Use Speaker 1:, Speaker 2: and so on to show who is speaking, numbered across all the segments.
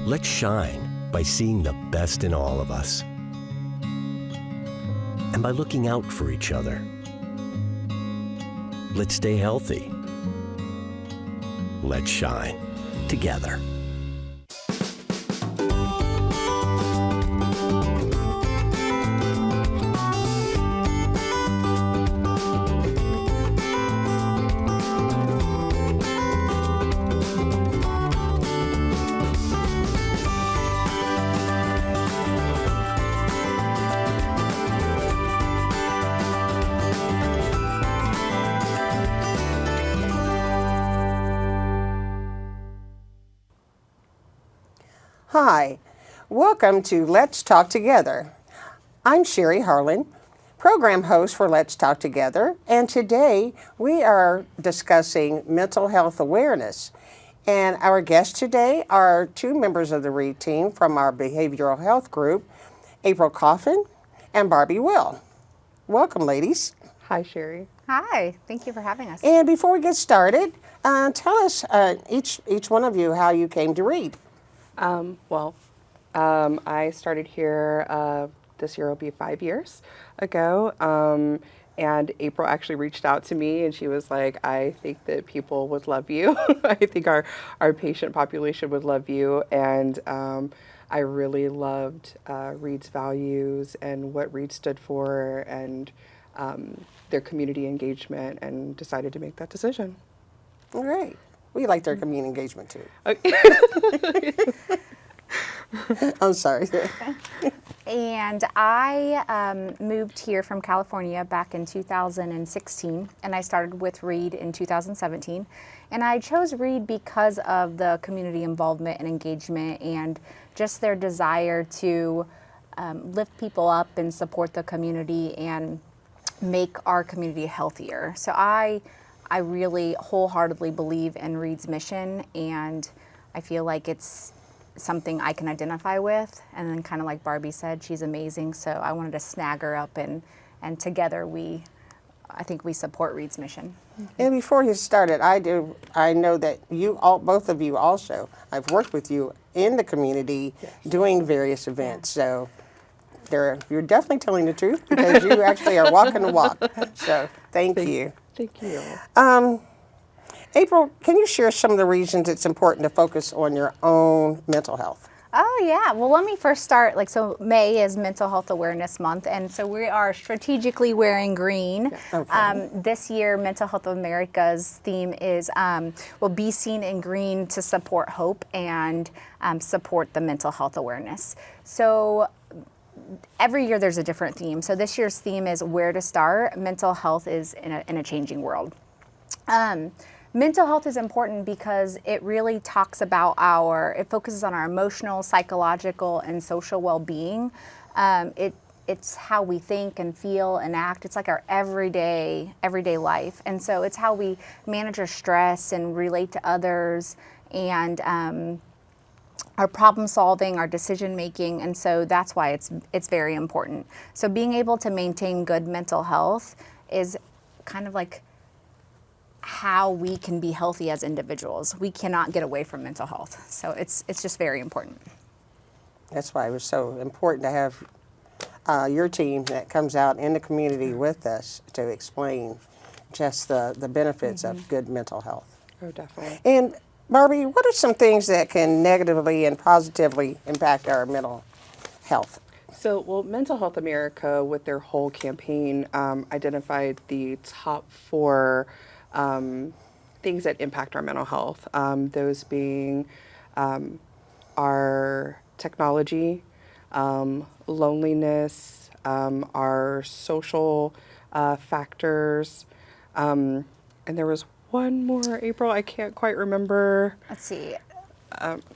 Speaker 1: Let's shine by seeing the best in all of us and by looking out for each other. Let's stay healthy. Let's shine together.
Speaker 2: Hi, welcome to Let's Talk Together. I'm Sherry Harlan, program host for Let's Talk Together, and today we are discussing mental health awareness. And our guests today are two members of the READ team from our behavioral health group, April Coffin and Barbie Will. Welcome, ladies.
Speaker 3: Hi, Sherry.
Speaker 4: Hi, thank you for having us.
Speaker 2: And before we get started, tell us, each one of you, how you came to READ.
Speaker 3: I started here, this year will be 5 years ago, and April actually reached out to me and she was like, I think that people would love you. I think our patient population would love you, and I really loved READ's values and what READ stood for and their community engagement, and decided to make that decision.
Speaker 2: All right. We like their community engagement too. I'm sorry.
Speaker 4: And I moved here from California back in 2016, and I started with READ in 2017. And I chose READ because of the community involvement and engagement and just their desire to lift people up and support the community and make our community healthier. So I really wholeheartedly believe in READ's mission, and I feel like it's something I can identify with. And then kind of like Barbie said, she's amazing, so I wanted to snag her up, and together I think we support READ's mission.
Speaker 2: And before you started, I know that both of you also, I've worked with you in the community doing various events, so you're definitely telling the truth because you actually are walking the walk. So thank you.
Speaker 3: Thank you.
Speaker 2: April, can you share some of the reasons it's important to focus on your own mental health?
Speaker 4: Oh yeah, well let me first start, so May is Mental Health Awareness Month, and so we are strategically wearing green.
Speaker 3: Yeah.
Speaker 2: Okay.
Speaker 4: This year, Mental Health America's theme is, will be seen in green to support hope and support the mental health awareness. So every year there's a different theme. So this year's theme is where to start. Mental health is in a changing world. Mental health is important because it really talks about it focuses on our emotional, psychological, and social well-being. It's how we think and feel and act. It's like our everyday life. And so it's how we manage our stress and relate to others, and our problem solving, our decision making, and so that's why it's very important. So being able to maintain good mental health is kind of like how we can be healthy as individuals. We cannot get away from mental health. So it's just very important.
Speaker 2: That's why it was so important to have your team that comes out in the community with us to explain just the benefits of good mental health.
Speaker 3: Oh, definitely.
Speaker 2: And Barbie, what are some things that can negatively and positively impact our mental health?
Speaker 3: So, Mental Health America, with their whole campaign, identified the top 4 things that impact our mental health. Those being our technology, loneliness, our social factors, and there was one more, April, I can't quite remember.
Speaker 4: Let's see.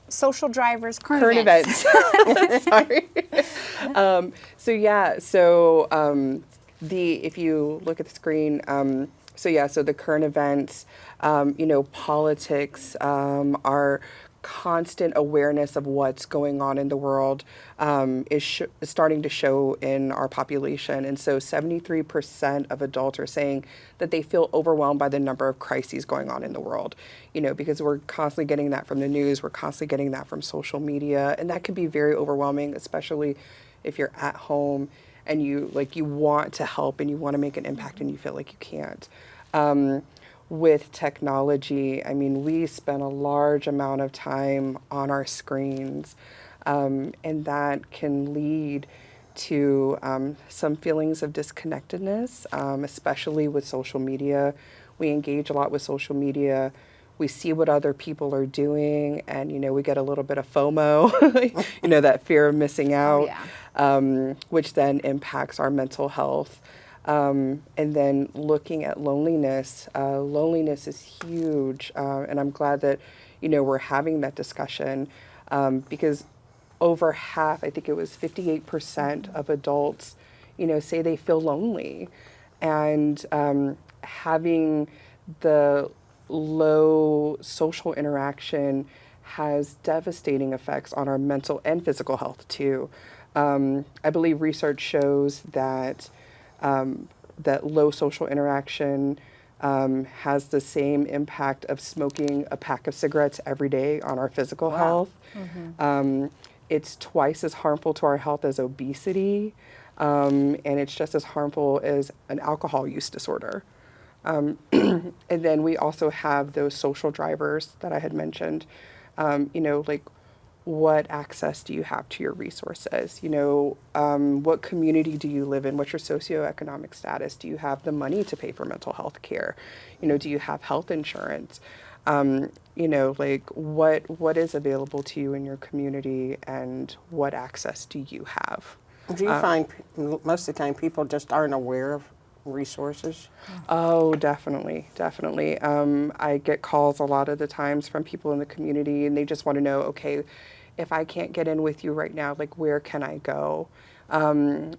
Speaker 4: Social drivers,
Speaker 3: current events. Sorry. If you look at the screen, so the current events, politics, our constant awareness of what's going on in the world is starting to show in our population. And so 73% of adults are saying that they feel overwhelmed by the number of crises going on in the world, because we're constantly getting that from the news, we're constantly getting that from social media, and that can be very overwhelming, especially if you're at home and you want to help and you want to make an impact and you feel like you can't. With technology, I mean, we spend a large amount of time on our screens, and that can lead to some feelings of disconnectedness, especially with social media. We engage a lot with social media. We see what other people are doing, and we get a little bit of FOMO, that fear of missing out, which then impacts our mental health. And then looking at loneliness, loneliness is huge, and I'm glad that we're having that discussion, because over half, I think it was 58% of adults, say they feel lonely, and having the low social interaction has devastating effects on our mental and physical health too. I believe research shows that that low social interaction has the same impact of smoking a pack of cigarettes every day on our physical health. It's twice as harmful to our health as obesity, and it's just as harmful as an alcohol use disorder. And then we also have those social drivers that I had mentioned, like what access do you have to your resources? What community do you live in? What's your socioeconomic status? Do you have the money to pay for mental health care? Do you have health insurance? Like what is available to you in your community, and what access do you have?
Speaker 2: Do you find most of the time people just aren't aware of resources?
Speaker 3: Oh, definitely. I get calls a lot of the times from people in the community, and they just want to know, okay, if I can't get in with you right now, like where can I go?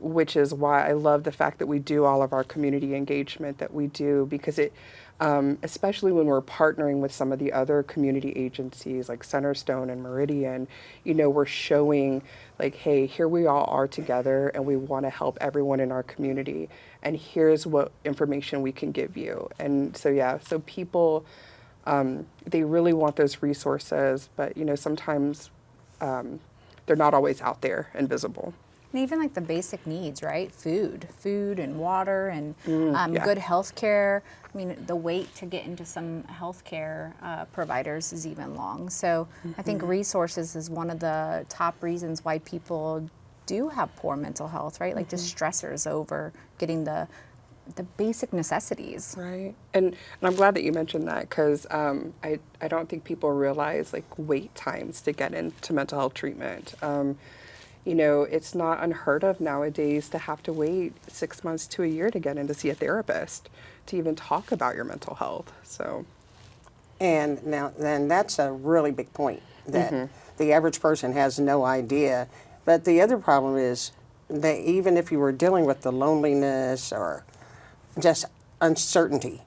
Speaker 3: Which is why I love the fact that we do all of our community engagement that we do, because it, especially when we're partnering with some of the other community agencies like Centerstone and Meridian, we're showing like, hey, here we all are together and we want to help everyone in our community, and here's what information we can give you. And so, so people, they really want those resources, but sometimes they're not always out there and visible.
Speaker 4: And even like the basic needs, right? Food and water and good health care. I mean, the wait to get into some health care providers is even long. So I think resources is one of the top reasons why people do have poor mental health, right? Like just stressors over getting the basic necessities.
Speaker 3: Right. And I'm glad that you mentioned that, because I don't think people realize like wait times to get into mental health treatment. It's not unheard of nowadays to have to wait 6 months to a year to get in to see a therapist, to even talk about your mental health. So,
Speaker 2: and now then that's a really big point that the average person has no idea. But the other problem is that even if you were dealing with the loneliness or just uncertainty,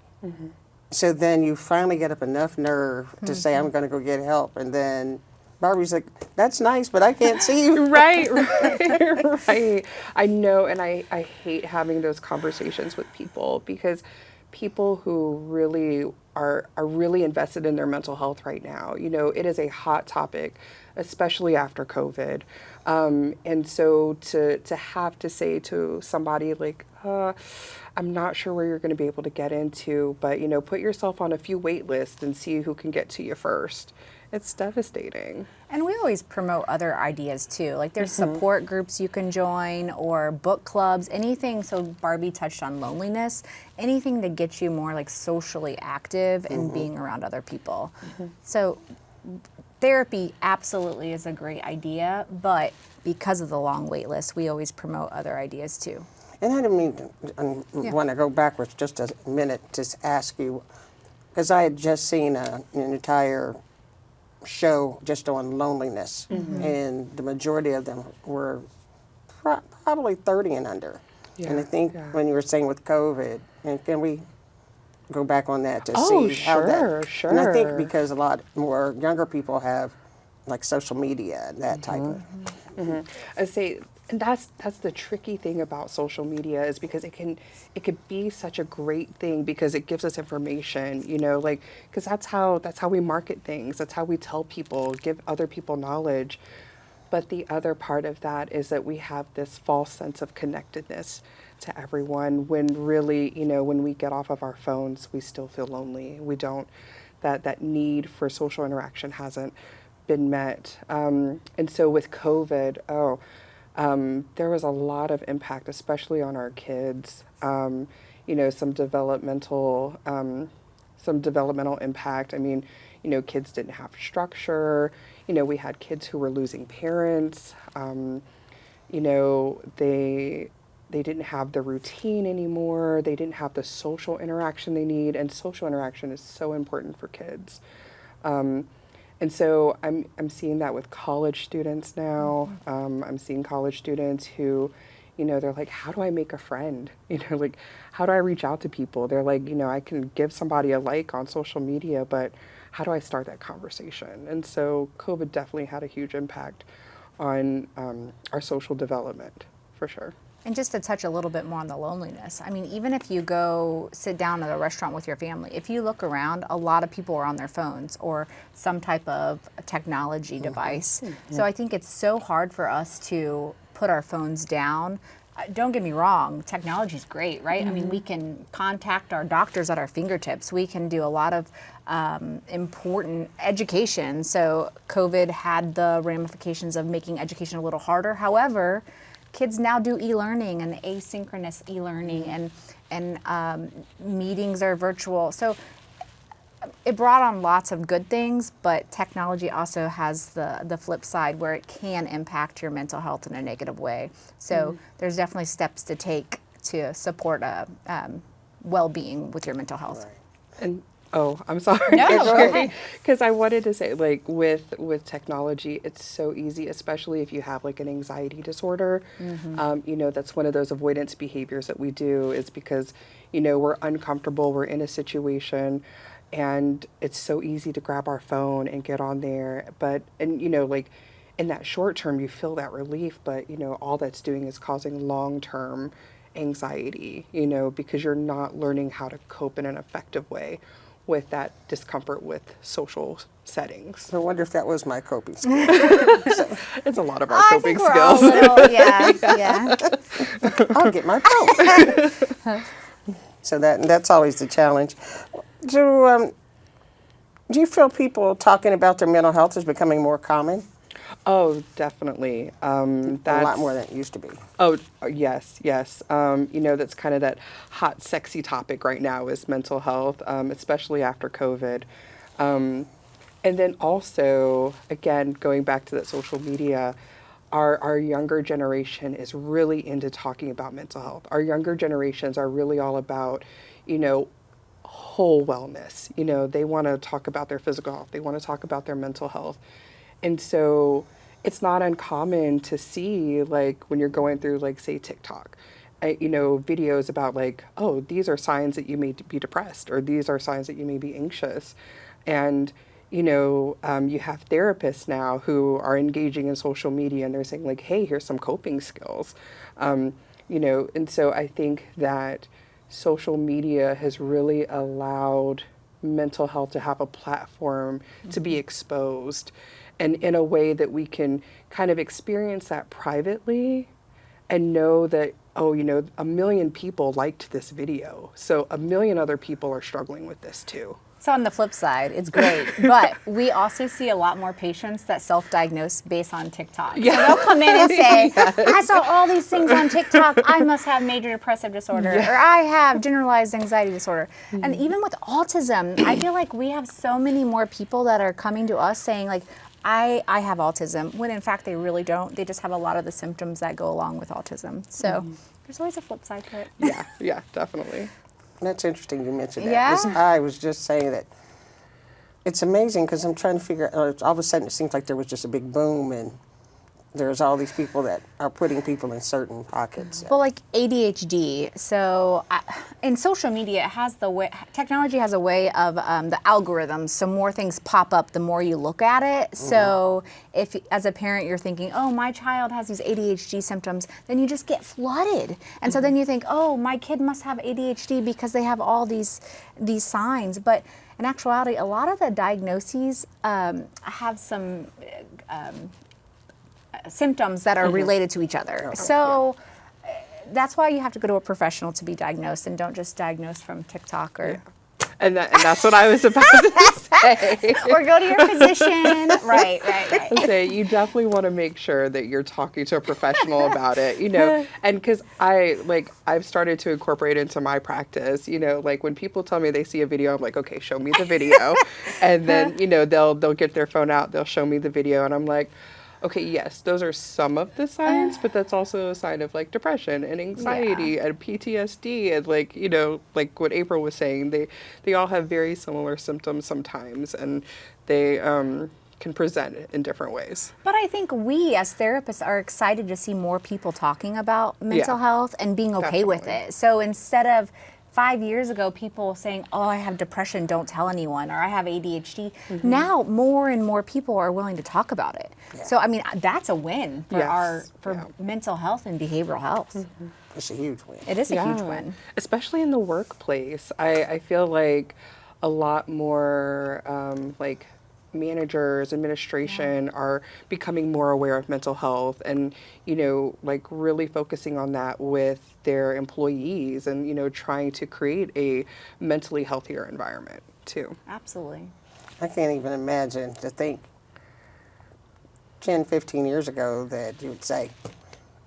Speaker 2: so then you finally get up enough nerve to say, I'm going to go get help, and then Barbie's like, that's nice, but I can't see you.
Speaker 3: Right. I know, and I hate having those conversations with people, because people who really are really invested in their mental health right now, it is a hot topic, especially after COVID. And so to have to say to somebody like, I'm not sure where you're going to be able to get into, but, put yourself on a few wait lists and see who can get to you first. It's devastating.
Speaker 4: And we always promote other ideas too. Like there's support groups you can join, or book clubs, anything. So Barbie touched on loneliness, anything to get you more like socially active and being around other people. So therapy absolutely is a great idea, but because of the long wait list, we always promote other ideas too.
Speaker 2: And I didn't mean to, want to go backwards just a minute to ask you, because I had just seen an entire show just on loneliness, and the majority of them were probably 30 and under. And I think when you were saying with COVID, and can we go back on that to see how that?
Speaker 3: Sure.
Speaker 2: And I think because a lot more younger people have like social media and that type of.
Speaker 3: I say, and that's the tricky thing about social media, is because it could be such a great thing because it gives us information, like, because that's how we market things. That's how we tell people, give other people knowledge. But the other part of that is that we have this false sense of connectedness to everyone, when really, when we get off of our phones, we still feel lonely. We don't, that need for social interaction hasn't been met. And so with COVID, there was a lot of impact, especially on our kids. Some developmental impact. I mean, kids didn't have structure. We had kids who were losing parents. They didn't have the routine anymore. They didn't have the social interaction they need, and social interaction is so important for kids. And so I'm seeing that with college students now. I'm seeing college students who, they're like, how do I make a friend? Like, how do I reach out to people? They're like, I can give somebody a like on social media, but how do I start that conversation? And so COVID definitely had a huge impact on our social development, for sure.
Speaker 4: And just to touch a little bit more on the loneliness, I mean, even if you go sit down at a restaurant with your family, if you look around, a lot of people are on their phones or some type of technology device. So I think it's so hard for us to put our phones down. Don't get me wrong, technology is great, right? I mean, we can contact our doctors at our fingertips. We can do a lot of important education. So COVID had the ramifications of making education a little harder. However, kids now do e-learning and asynchronous e-learning, and meetings are virtual. So it brought on lots of good things, but technology also has the flip side where it can impact your mental health in a negative way. So there's definitely steps to take to support well-being with your mental health.
Speaker 2: Right.
Speaker 3: And I'm sorry.
Speaker 4: No, go ahead.
Speaker 3: Because I wanted to say, like, with technology, it's so easy, especially if you have like an anxiety disorder. That's one of those avoidance behaviors that we do, is because, we're uncomfortable, we're in a situation, and it's so easy to grab our phone and get on there. Like in that short term, you feel that relief, but, all that's doing is causing long-term anxiety, because you're not learning how to cope in an effective way with that discomfort with social settings.
Speaker 2: I wonder if that was my coping skill.
Speaker 3: It's a lot of our coping
Speaker 4: I think we're
Speaker 3: skills.
Speaker 4: all little, yeah.
Speaker 2: I'll get my phone. So that's always the challenge. Do you feel people talking about their mental health is becoming more common?
Speaker 3: Oh, definitely.
Speaker 2: A lot more than it used to be.
Speaker 3: Oh, yes. That's kind of that hot, sexy topic right now, is mental health, especially after COVID. And then also, again, going back to that social media, our younger generation is really into talking about mental health. Our younger generations are really all about, whole wellness. They want to talk about their physical health. They want to talk about their mental health. And so it's not uncommon to see, like, when you're going through, like, say, TikTok, videos about, like, oh, these are signs that you may be depressed, or these are signs that you may be anxious. And, you have therapists now who are engaging in social media, and they're saying, like, hey, here's some coping skills. And so I think that social media has really allowed mental health to have a platform to be exposed, and in a way that we can kind of experience that privately and know that, a million people liked this video, so a million other people are struggling with this too.
Speaker 4: So on the flip side, it's great, but we also see a lot more patients that self-diagnose based on TikTok.
Speaker 3: Yeah.
Speaker 4: So they'll come in and say, I saw all these things on TikTok, I must have major depressive disorder, or I have generalized anxiety disorder. And even with autism, I feel like we have so many more people that are coming to us saying, like, I have autism, when in fact they really don't. They just have a lot of the symptoms that go along with autism. So there's always a flip side to it.
Speaker 3: Yeah, definitely.
Speaker 2: That's interesting you mentioned that.
Speaker 4: Yeah.
Speaker 2: 'Cause I was just saying that it's amazing, because I'm trying to figure out, all of a sudden it seems like there was just a big boom in there's all these people that are putting people in certain pockets.
Speaker 4: Well, like ADHD. So, in social media, it has technology has a way of the algorithms. So more things pop up the more you look at it. So if, as a parent, you're thinking, oh, my child has these ADHD symptoms, then you just get flooded. And so then you think, oh, my kid must have ADHD because they have all these signs. But in actuality, a lot of the diagnoses have some symptoms that are related to each other. So that's why you have to go to a professional to be diagnosed, and don't just diagnose from TikTok or.
Speaker 3: And that's what I was about to say.
Speaker 4: Or go to your physician. Right.
Speaker 3: Say you definitely want to make sure that you're talking to a professional about it, and because I've started to incorporate into my practice, like when people tell me they see a video, I'm like, okay, show me the video. And then, they'll get their phone out, they'll show me the video, and I'm like, okay, yes, those are some of the signs, but that's also a sign of like depression and anxiety and PTSD and like what April was saying, they all have very similar symptoms sometimes, and they can present in different ways.
Speaker 4: But I think we as therapists are excited to see more people talking about mental health and being okay with it. So instead of 5 years ago, people saying, oh, I have depression, don't tell anyone, or I have ADHD. Now, more and more people are willing to talk about it. Yeah. So, I mean, that's a win for mental health and behavioral health.
Speaker 2: It's a huge win.
Speaker 4: It is a huge win.
Speaker 3: Especially in the workplace. I feel like a lot more like managers, administration are becoming more aware of mental health and, like really focusing on that with their employees and, trying to create a mentally healthier environment too.
Speaker 4: Absolutely.
Speaker 2: I can't even imagine to think 10, 15 years ago that you would say,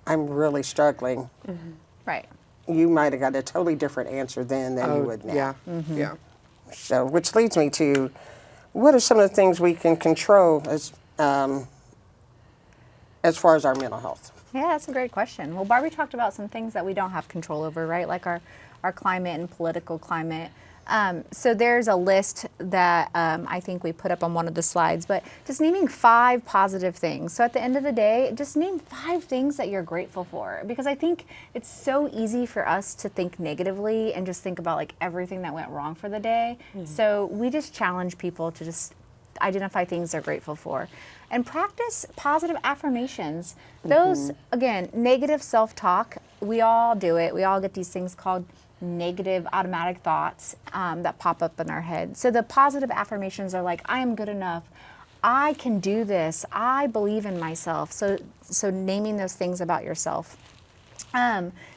Speaker 2: I'm really struggling.
Speaker 4: Right.
Speaker 2: You might have got a totally different answer then than you would now.
Speaker 3: Yeah.
Speaker 2: So, which leads me to, what are some of the things we can control as far as our mental health?
Speaker 4: Yeah, that's a great question. Well, Barbie talked about some things that we don't have control over, right? Like our climate and political climate. So there's a list that I think we put up on one of the slides, but just naming 5 positive things. So at the end of the day, just name 5 things that you're grateful for, because I think it's so easy for us to think negatively and just think about like everything that went wrong for the day. So we just challenge people to just identify things they're grateful for and practice positive affirmations. Those, again, negative self-talk, we all do it. We all get these things called negative automatic thoughts that pop up in our head. So the positive affirmations are like, I am good enough. I can do this. I believe in myself. So naming those things about yourself.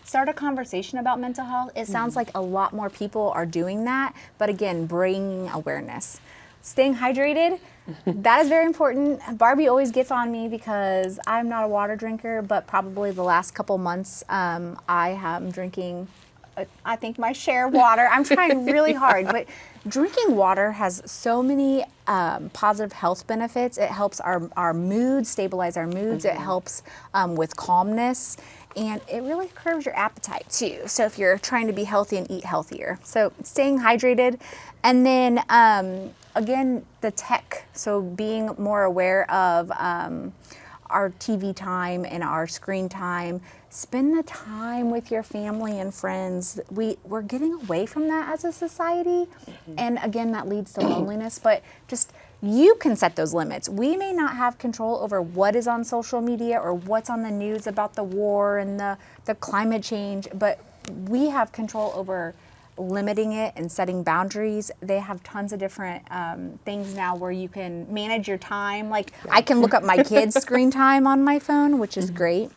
Speaker 4: Start a conversation about mental health. It sounds like a lot more people are doing that, but again, bringing awareness. Staying hydrated, that is very important. Barbie always gets on me because I'm not a water drinker, but probably the last couple months I am drinking, I think, my share of water. I'm trying really hard, but drinking water has so many positive health benefits. It helps our mood, stabilize our moods. It helps with calmness, and it really curbs your appetite too. So if you're trying to be healthy and eat healthier. So staying hydrated, and then again, the tech. So being more aware of our TV time and our screen time. Spend the time with your family and friends. We're getting away from that as a society. And again, that leads to loneliness, but just you can set those limits. We may not have control over what is on social media or what's on the news about the war and the climate change, but we have control over limiting it and setting boundaries. They have tons of different things now where you can manage your time. Like I can look up my kids' screen time on my phone, which is great.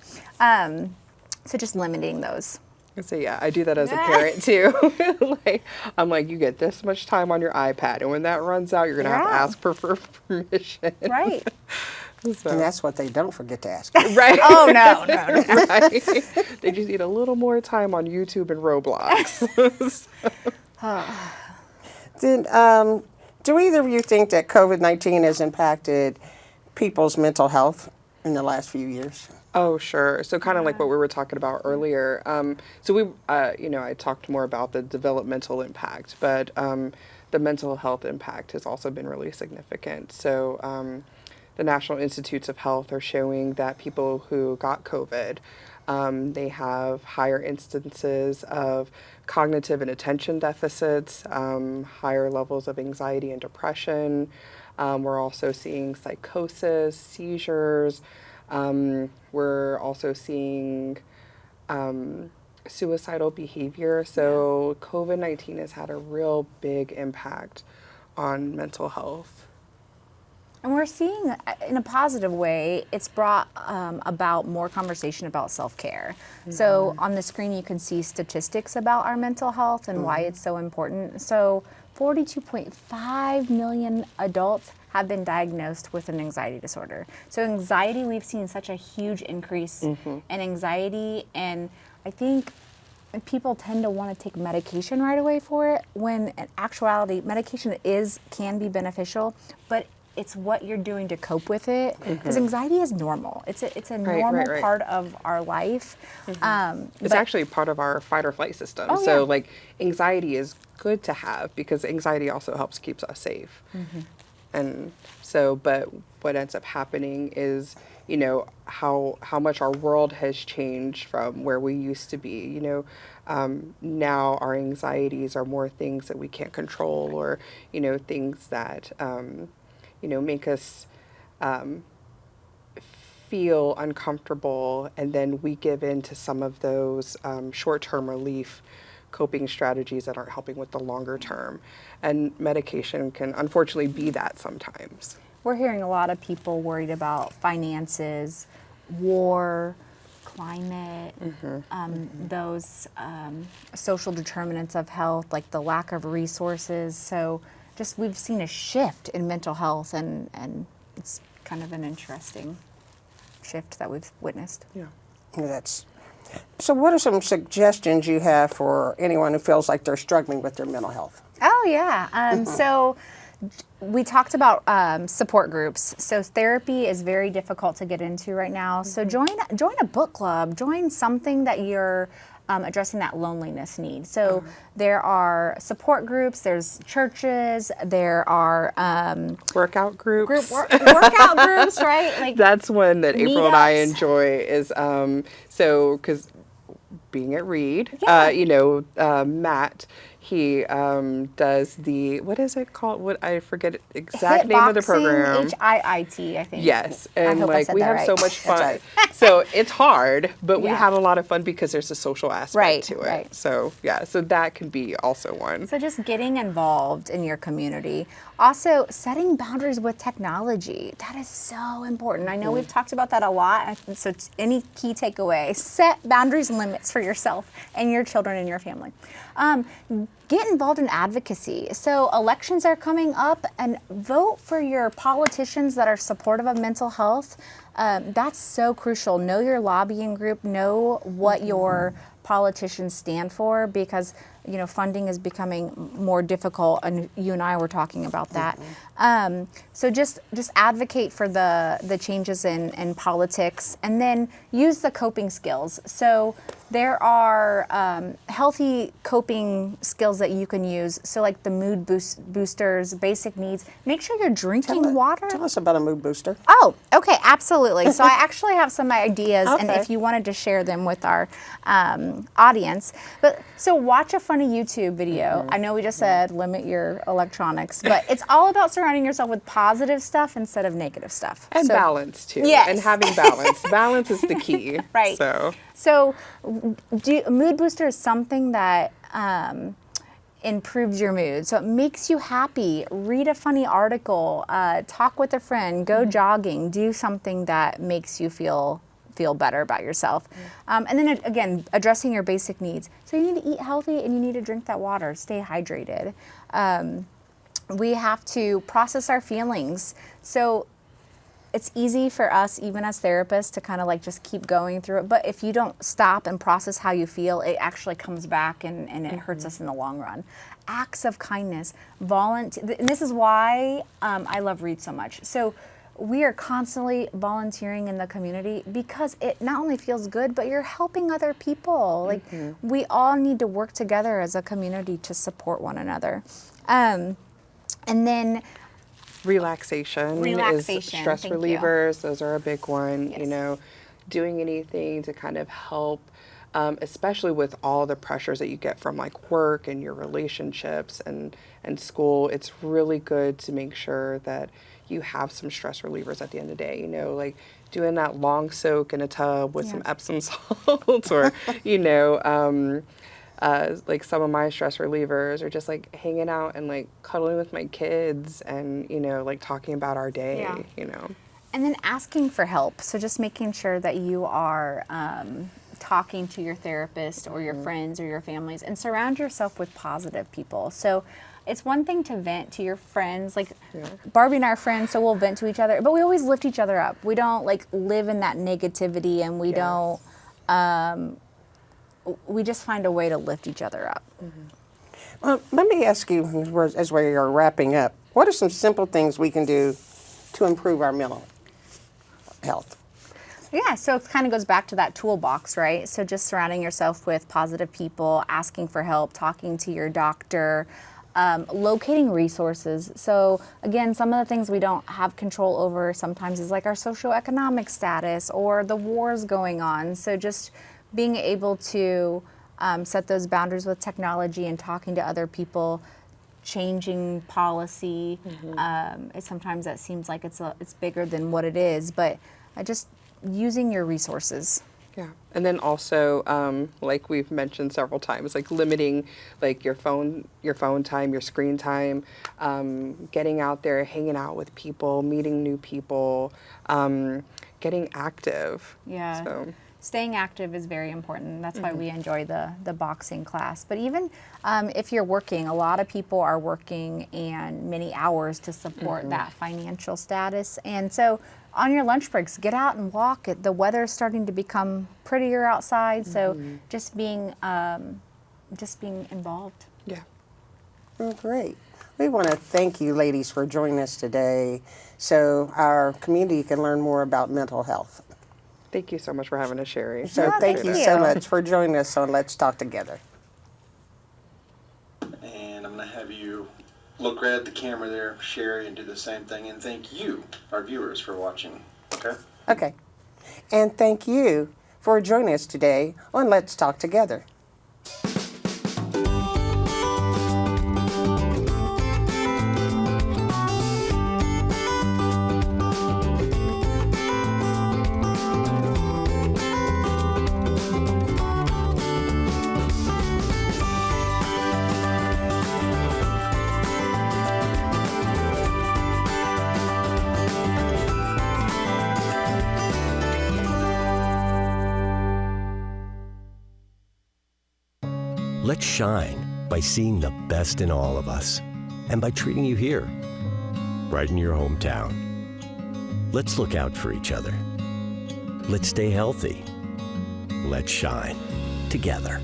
Speaker 4: So just limiting those.
Speaker 3: So yeah, I do that as a parent too. I'm like, you get this much time on your iPad, and when that runs out, you're gonna have to ask for permission.
Speaker 4: Right.
Speaker 2: So. And that's what they don't forget to ask.
Speaker 3: Right.
Speaker 4: Oh no.
Speaker 3: Right. They just need a little more time on YouTube and Roblox.
Speaker 2: Then, do either of you think that COVID-19 has impacted people's mental health in the last few years?
Speaker 3: Oh, sure. So kind of like what we were talking about earlier. So we, I talked more about the developmental impact, but the mental health impact has also been really significant. So the National Institutes of Health are showing that people who got COVID, they have higher instances of cognitive and attention deficits, higher levels of anxiety and depression. We're also seeing psychosis, seizures. We're also seeing suicidal behavior. So COVID-19 has had a real big impact on mental health.
Speaker 4: And we're seeing, in a positive way, it's brought about more conversation about self-care. So on the screen, you can see statistics about our mental health and why it's so important. So 42.5 million adults have been diagnosed with an anxiety disorder. So anxiety, we've seen such a huge increase in anxiety, and I think people tend to want to take medication right away for it, when in actuality, medication can be beneficial, but it's what you're doing to cope with it. Because anxiety is normal. It's a normal part of our life.
Speaker 3: It's actually part of our fight or flight system. So like anxiety is good to have because anxiety also helps keeps us safe. And so, but what ends up happening is, you know, how much our world has changed from where we used to be. You know, now our anxieties are more things that we can't control, or, you know, things that, you know, make us feel uncomfortable, and then we give in to some of those short-term relief coping strategies that aren't helping with the longer term. And medication can unfortunately be that sometimes.
Speaker 4: We're hearing a lot of people worried about finances, war, climate, those social determinants of health, like the lack of resources. So just we've seen a shift in mental health, and it's kind of an interesting shift that we've witnessed.
Speaker 2: So what are some suggestions you have for anyone who feels like they're struggling with their mental health?
Speaker 4: Oh, yeah. So we talked about support groups. So therapy is very difficult to get into right now. So join a book club. Join something that you're addressing that loneliness need. So there are support groups, there's churches, there are
Speaker 3: workout groups.
Speaker 4: Workout groups, right? Like
Speaker 3: that's one that April and I
Speaker 4: meetups.
Speaker 3: enjoy is so because being at Reed, you know, Matt, he does the, what is it called? What, I forget the exact name of the program.
Speaker 4: HIIT, I think.
Speaker 3: Yes, and like we have so much fun.
Speaker 2: Right.
Speaker 3: So it's hard, but we have a lot of fun because there's a social aspect to it.
Speaker 4: Right.
Speaker 3: So yeah, so that can be also one.
Speaker 4: So just getting involved in your community. Also, setting boundaries with technology. That is so important. I know we've talked about that a lot. So any key takeaway, set boundaries and limits for yourself and your children and your family. Get involved in advocacy. So elections are coming up, and vote for your politicians that are supportive of mental health. That's so crucial. Know your lobbying group. Know what your politicians stand for, because you know funding is becoming more difficult, and you and I were talking about that. So just advocate for the changes in politics, and then use the coping skills. So there are healthy coping skills that you can use. So like the mood boosters, basic needs. Make sure you're drinking water.
Speaker 2: Tell us about a mood booster.
Speaker 4: Oh, okay, absolutely. So I actually have some ideas, and if you wanted to share them with our audience. But so watch a funny YouTube video. I know we just said limit your electronics, but it's all about surrounding yourself with positive stuff instead of negative stuff.
Speaker 3: And balance too.
Speaker 4: Yes.
Speaker 3: And having balance. Balance is the key.
Speaker 4: Right. So mood booster is something that improves your mood. So it makes you happy. Read a funny article, talk with a friend, go jogging, do something that makes you feel better about yourself. And then again, addressing your basic needs. So you need to eat healthy, and you need to drink that water, stay hydrated. We have to process our feelings. So it's easy for us, even as therapists, to kind of like just keep going through it. But if you don't stop and process how you feel, it actually comes back and it hurts us in the long run. Acts of kindness, and this is why I love Read so much. So we are constantly volunteering in the community because it not only feels good, but you're helping other people. Like we all need to work together as a community to support one another. And then
Speaker 3: Relaxation,
Speaker 4: Relaxation,
Speaker 3: is stress
Speaker 4: thank you.
Speaker 3: relievers. Those are a big one.
Speaker 4: Yes.
Speaker 3: You know, doing anything to kind of help, especially with all the pressures that you get from like work and your relationships and school. It's really good to make sure that you have some stress relievers at the end of the day. You know, like doing that long soak in a tub with some
Speaker 4: Yeah.
Speaker 3: Epsom salts, or you know. Like some of my stress relievers are just like hanging out and like cuddling with my kids and, you know, like talking about our day,
Speaker 4: Yeah.
Speaker 3: you know.
Speaker 4: And then asking for help. So just making sure that you are talking to your therapist or your friends or your families, and surround yourself with positive people. So it's one thing to vent to your friends, like Barbie and I are friends, so we'll vent to each other, but we always lift each other up. We don't like live in that negativity, and we don't, we just find a way to lift each other up.
Speaker 2: Well, let me ask you, as we are wrapping up, what are some simple things we can do to improve our mental health?
Speaker 4: Yeah, so it kind of goes back to that toolbox, right? So just surrounding yourself with positive people, asking for help, talking to your doctor, locating resources. So again, some of the things we don't have control over sometimes is like our socioeconomic status or the wars going on. So just being able to set those boundaries with technology and talking to other people, changing policy. Sometimes that seems like it's bigger than what it is, but just using your resources.
Speaker 3: Yeah. And then also, like we've mentioned several times, like limiting like your phone time, your screen time, getting out there, hanging out with people, meeting new people, getting active.
Speaker 4: Yeah.
Speaker 3: So.
Speaker 4: Staying active is very important. That's why we enjoy the boxing class. But even if you're working, a lot of people are working and many hours to support that financial status. And so on your lunch breaks, get out and walk. The weather's starting to become prettier outside. So just being involved.
Speaker 3: Yeah.
Speaker 2: Well, great. We want to thank you, ladies, for joining us today so our community can learn more about mental health.
Speaker 3: Thank you so much for having us, Sherry.
Speaker 2: So
Speaker 4: Yeah,
Speaker 2: thank
Speaker 4: thank
Speaker 2: you
Speaker 4: you.
Speaker 2: so much for joining us on Let's Talk Together.
Speaker 5: And I'm going to have you look right at the camera there, Sherry, and do the same thing. And thank you, our viewers, for watching. Okay?
Speaker 2: Okay. And thank you for joining us today on Let's Talk Together.
Speaker 1: Let's shine by seeing the best in all of us and by treating you here, right in your hometown. Let's look out for each other. Let's stay healthy. Let's shine together.